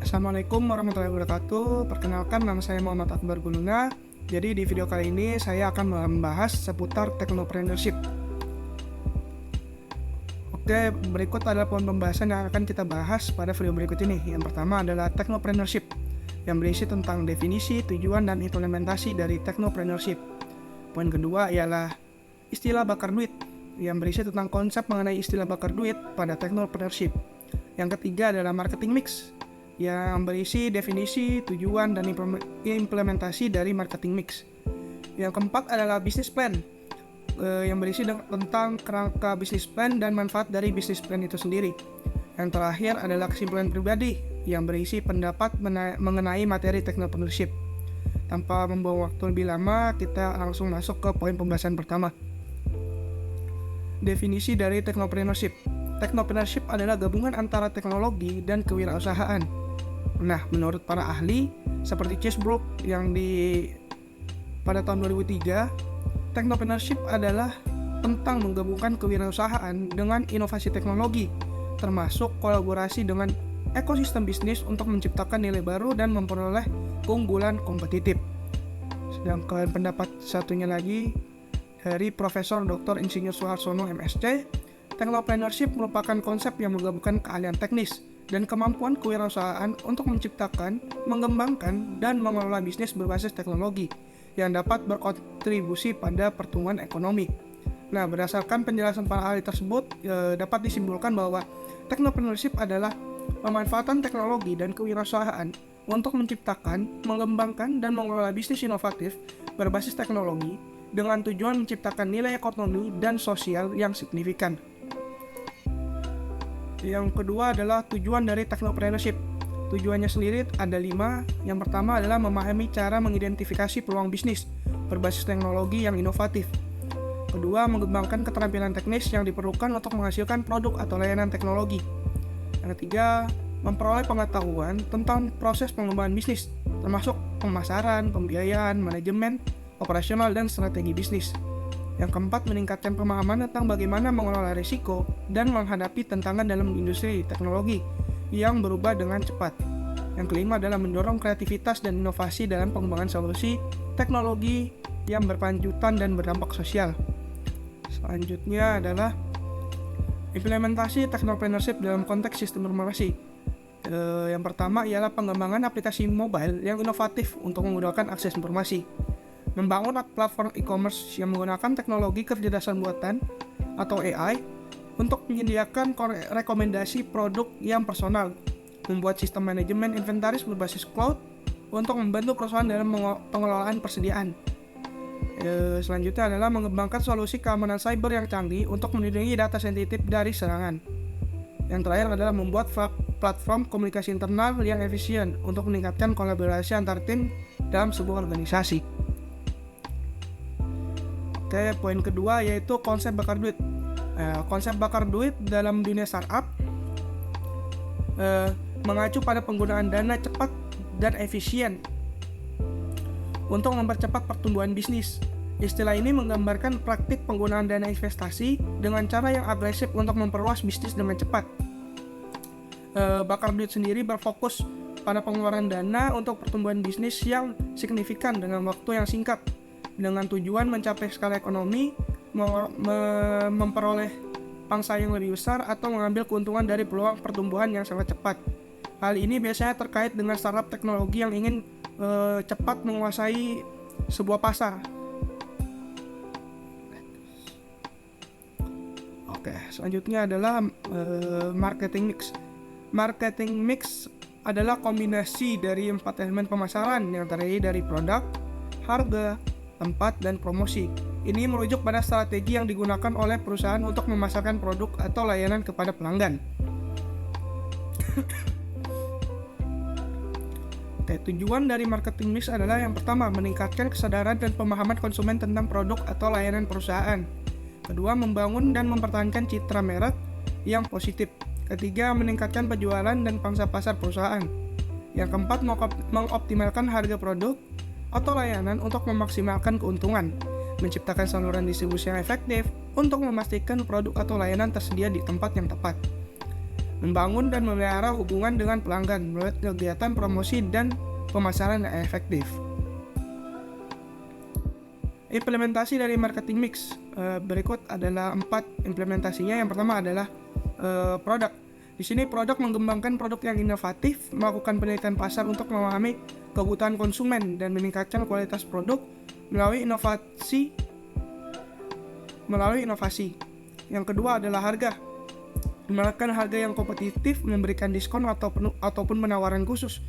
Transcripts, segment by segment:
Assalamualaikum warahmatullahi wabarakatuh. Perkenalkan, nama saya Muhammad Akbar Guluna. Jadi di video kali ini saya akan membahas seputar technopreneurship. Oke, berikut adalah poin pembahasan yang akan kita bahas pada video berikut ini. Yang pertama adalah technopreneurship, yang berisi tentang definisi, tujuan, dan implementasi dari technopreneurship. Poin kedua ialah istilah bakar duit, yang berisi tentang konsep mengenai istilah bakar duit pada technopreneurship. Yang ketiga adalah marketing mix, yang berisi definisi, tujuan, dan implementasi dari marketing mix. Yang keempat adalah business plan, yang berisi tentang kerangka business plan dan manfaat dari business plan itu sendiri. Yang terakhir adalah kesimpulan pribadi, yang berisi pendapat mengenai materi technopreneurship. Tanpa membuang waktu lebih lama, kita langsung masuk ke poin pembahasan pertama. Definisi dari technopreneurship. Technopreneurship adalah gabungan antara teknologi dan kewirausahaan. Nah, menurut para ahli seperti Chesbrook yang pada tahun 2003, technopreneurship adalah tentang menggabungkan kewirausahaan dengan inovasi teknologi, termasuk kolaborasi dengan ekosistem bisnis untuk menciptakan nilai baru dan memperoleh keunggulan kompetitif. Sedangkan pendapat satunya lagi dari Profesor Dr. Insinyur Suharsono MSc, technopreneurship merupakan konsep yang menggabungkan keahlian teknis dan kemampuan kewirausahaan untuk menciptakan, mengembangkan, dan mengelola bisnis berbasis teknologi yang dapat berkontribusi pada pertumbuhan ekonomi. Nah, berdasarkan penjelasan para ahli tersebut, dapat disimpulkan bahwa technopreneurship adalah pemanfaatan teknologi dan kewirausahaan untuk menciptakan, mengembangkan, dan mengelola bisnis inovatif berbasis teknologi dengan tujuan menciptakan nilai ekonomi dan sosial yang signifikan. Yang kedua adalah tujuan dari technopreneurship. Tujuannya sendiri ada 5. Yang pertama adalah memahami cara mengidentifikasi peluang bisnis berbasis teknologi yang inovatif. Kedua, mengembangkan keterampilan teknis yang diperlukan untuk menghasilkan produk atau layanan teknologi. Yang ketiga, memperoleh pengetahuan tentang proses pengembangan bisnis, termasuk pemasaran, pembiayaan, manajemen, operasional, dan strategi bisnis. Yang keempat, meningkatkan pemahaman tentang bagaimana mengelola risiko dan menghadapi tantangan dalam industri teknologi yang berubah dengan cepat. Yang kelima adalah mendorong kreativitas dan inovasi dalam pengembangan solusi teknologi yang berkelanjutan dan berdampak sosial. Selanjutnya adalah implementasi technopreneurship dalam konteks sistem informasi. Yang pertama ialah pengembangan aplikasi mobile yang inovatif untuk memudahkan akses informasi. Membangun platform e-commerce yang menggunakan teknologi kecerdasan buatan atau AI untuk menyediakan rekomendasi produk yang personal, membuat sistem manajemen inventaris berbasis cloud untuk membantu perusahaan dalam pengelolaan persediaan. Selanjutnya adalah mengembangkan solusi keamanan cyber yang canggih untuk melindungi data sensitif dari serangan. Yang terakhir adalah membuat platform komunikasi internal yang efisien untuk meningkatkan kolaborasi antar tim dalam sebuah organisasi. Oke, poin kedua yaitu konsep bakar duit. Konsep bakar duit dalam dunia startup mengacu pada penggunaan dana cepat dan efisien untuk mempercepat pertumbuhan bisnis. Istilah ini menggambarkan praktik penggunaan dana investasi dengan cara yang agresif untuk memperluas bisnis dengan cepat. Bakar duit sendiri berfokus pada pengeluaran dana untuk pertumbuhan bisnis yang signifikan dengan waktu yang singkat, dengan tujuan mencapai skala ekonomi, memperoleh pangsa yang lebih besar, atau mengambil keuntungan dari peluang pertumbuhan yang sangat cepat. Hal ini biasanya terkait dengan startup teknologi yang ingin cepat menguasai sebuah pasar. Oke, selanjutnya adalah marketing mix. Marketing mix adalah kombinasi dari 4 elemen pemasaran yang terdiri dari produk, harga, tempat, dan promosi. Ini merujuk pada strategi yang digunakan oleh perusahaan untuk memasarkan produk atau layanan kepada pelanggan. Tujuan dari marketing mix adalah yang pertama, meningkatkan kesadaran dan pemahaman konsumen tentang produk atau layanan perusahaan. Kedua, membangun dan mempertahankan citra merek yang positif. Ketiga, meningkatkan penjualan dan pangsa pasar perusahaan. Yang keempat, mengoptimalkan harga produk atau layanan untuk memaksimalkan keuntungan, menciptakan saluran distribusi yang efektif untuk memastikan produk atau layanan tersedia di tempat yang tepat. membangun dan memelihara hubungan dengan pelanggan melalui kegiatan promosi dan pemasaran yang efektif. Implementasi dari marketing mix berikut adalah 4 implementasinya. Yang pertama adalah produk. Di sini produk mengembangkan produk yang inovatif, melakukan penelitian pasar untuk memahami kebutuhan konsumen dan meningkatkan kualitas produk melalui inovasi. Yang kedua adalah harga. Menawarkan harga yang kompetitif, memberikan diskon ataupun penawaran khusus,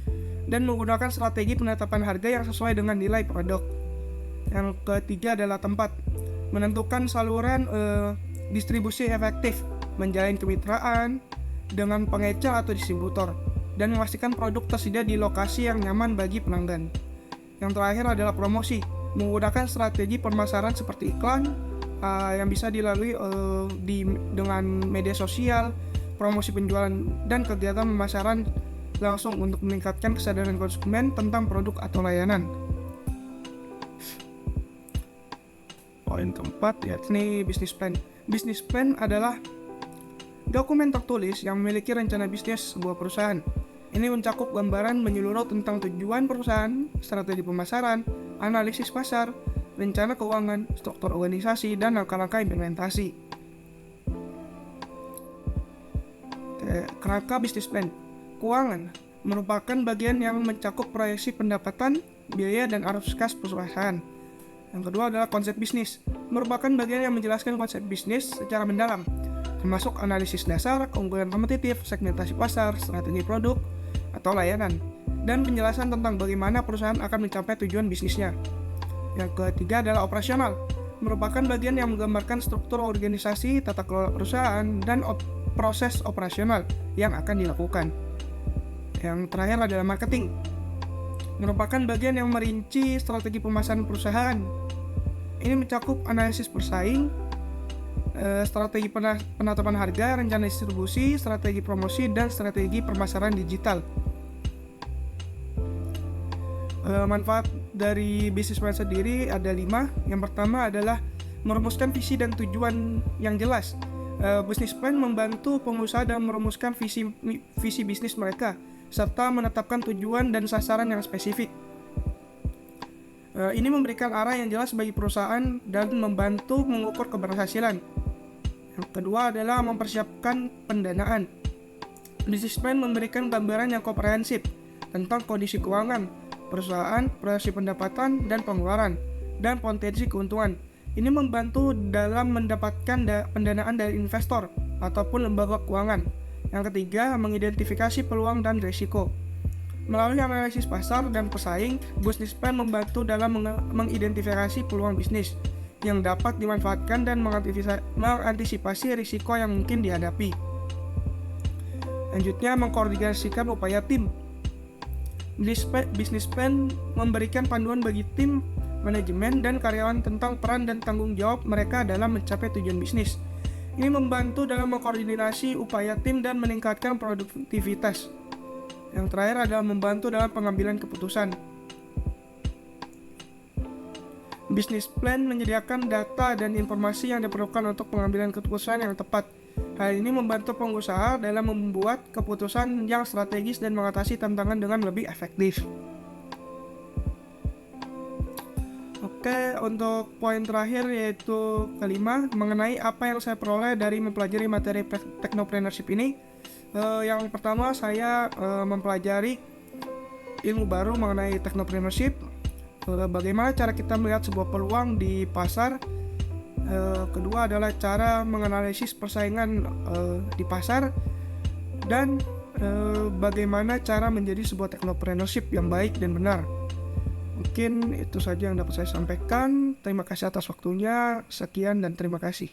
dan menggunakan strategi penetapan harga yang sesuai dengan nilai produk. Yang ketiga adalah tempat. Menentukan saluran distribusi efektif, menjalin kemitraan dengan pengecer atau distributor, dan memastikan produk tersedia di lokasi yang nyaman bagi pelanggan. Yang terakhir adalah promosi. Menggunakan strategi pemasaran seperti iklan yang bisa dilalui dengan media sosial, promosi penjualan, dan kegiatan pemasaran langsung untuk meningkatkan kesadaran konsumen tentang produk atau layanan. Poin keempat, yakni bisnis plan. Bisnis plan adalah dokumen tertulis yang memiliki rencana bisnis sebuah perusahaan. Ini mencakup gambaran menyeluruh tentang tujuan perusahaan, strategi pemasaran, analisis pasar, rencana keuangan, struktur organisasi, dan langkah-langkah implementasi. Kerangka bisnis plan. Keuangan merupakan bagian yang mencakup proyeksi pendapatan, biaya, dan arus kas perusahaan. Yang kedua adalah konsep bisnis, merupakan bagian yang menjelaskan konsep bisnis secara mendalam, termasuk analisis dasar, keunggulan kompetitif, segmentasi pasar, strategi produk atau layanan, dan penjelasan tentang bagaimana perusahaan akan mencapai tujuan bisnisnya. Yang ketiga adalah operasional, merupakan bagian yang menggambarkan struktur organisasi, tata kelola perusahaan, dan proses operasional yang akan dilakukan. Yang terakhir adalah marketing, merupakan bagian yang merinci strategi pemasaran perusahaan. Ini mencakup analisis persaing, strategi penetapan harga, rencana distribusi, strategi promosi, dan strategi pemasaran digital. Manfaat dari bisnis plan sendiri ada 5. Yang pertama adalah merumuskan visi dan tujuan yang jelas. Bisnis plan membantu pengusaha dalam merumuskan visi bisnis mereka, serta menetapkan tujuan dan sasaran yang spesifik. Ini memberikan arah yang jelas bagi perusahaan dan membantu mengukur keberhasilan. Yang kedua adalah mempersiapkan pendanaan. Business plan memberikan gambaran yang komprehensif tentang kondisi keuangan perusahaan, proyeksi pendapatan dan pengeluaran, dan potensi keuntungan. Ini membantu dalam mendapatkan pendanaan dari investor ataupun lembaga keuangan. Yang ketiga, mengidentifikasi peluang dan risiko. Melalui analisis pasar dan pesaing, business plan membantu dalam mengidentifikasi peluang bisnis yang dapat dimanfaatkan dan mengantisipasi risiko yang mungkin dihadapi. Selanjutnya, mengkoordinasikan upaya tim. Business plan memberikan panduan bagi tim, manajemen, dan karyawan tentang peran dan tanggung jawab mereka dalam mencapai tujuan bisnis. Ini membantu dalam mengkoordinasi upaya tim dan meningkatkan produktivitas. Yang terakhir adalah membantu dalam pengambilan keputusan. Business plan menyediakan data dan informasi yang diperlukan untuk pengambilan keputusan yang tepat. Hal ini membantu pengusaha dalam membuat keputusan yang strategis dan mengatasi tantangan dengan lebih efektif. Oke, untuk poin terakhir yaitu kelima, mengenai apa yang saya peroleh dari mempelajari materi Technopreneurship ini. Yang pertama, saya mempelajari ilmu baru mengenai Technopreneurship, bagaimana cara kita melihat sebuah peluang di pasar. Kedua adalah cara menganalisis persaingan di pasar, dan bagaimana cara menjadi sebuah Technopreneurship yang baik dan benar. Mungkin itu saja yang dapat saya sampaikan. Terima kasih atas waktunya. Sekian dan terima kasih.